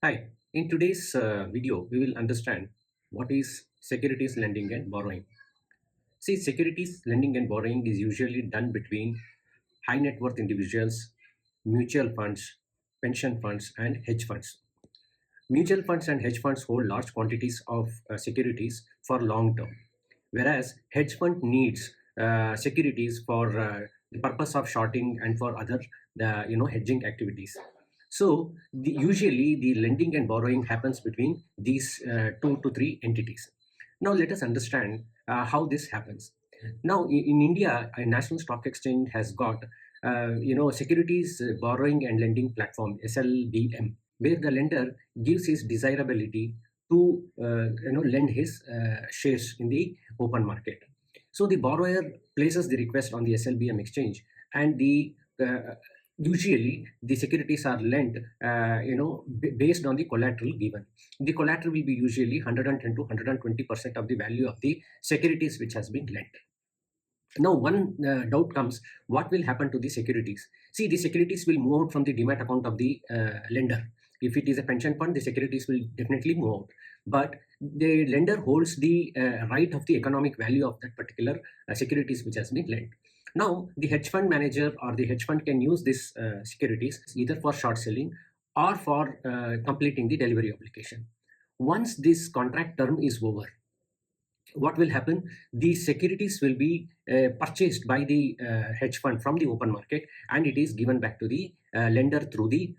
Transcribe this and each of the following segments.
Hi, in today's video, we will understand what is securities lending and borrowing. See, securities lending and borrowing is usually done between high net worth individuals, mutual funds, pension funds, and hedge funds. Mutual funds and hedge funds hold large quantities of securities for long term, whereas hedge fund needs securities for the purpose of shorting and for other hedging activities. So usually the lending and borrowing happens between these two to three entities. Now let us understand how this happens. Now in India, a national stock exchange has got securities borrowing and lending platform SLBM, where the lender gives his desirability to lend his shares in the open market. So the borrower places the request on the SLBM exchange, and the usually the securities are lent based on the collateral given. The collateral will be usually 110 to 120% of the value of the securities which has been lent. Now one doubt comes, what will happen to the securities? See, the securities will move out from the demat account of the lender. If it is a pension fund, the securities will definitely move out, but the lender holds the right of the economic value of that particular securities which has been lent. Now the hedge fund manager or the hedge fund can use this securities either for short selling or for completing the delivery obligation. Once this contract term is over, what will happen? The securities will be purchased by the hedge fund from the open market, and it is given back to the lender through the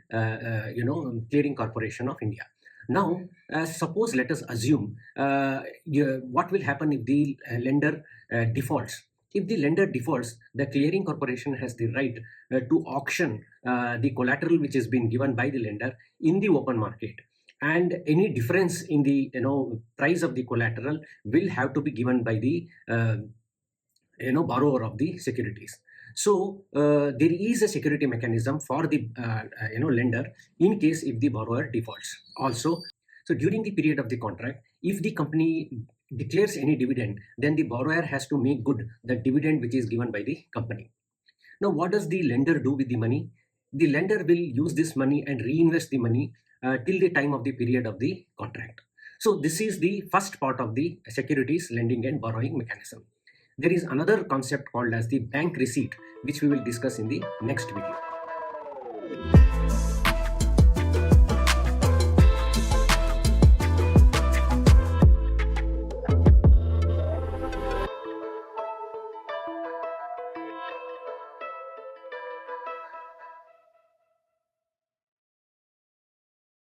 clearing corporation of India. Now suppose, let us assume what will happen if the lender defaults. If the lender defaults, the clearing corporation has the right to auction the collateral which has been given by the lender in the open market, and any difference in the price of the collateral will have to be given by the borrower of the securities. So there is a security mechanism for the lender in case if the borrower defaults also. So during the period of the contract, if the company declares any dividend, then the borrower has to make good the dividend which is given by the company. Now what does the lender do with the money? The lender will use this money and reinvest the money till the time of the period of the contract. So this is the first part of the securities lending and borrowing mechanism. There is another concept called as the bank receipt, which we will discuss in the next video.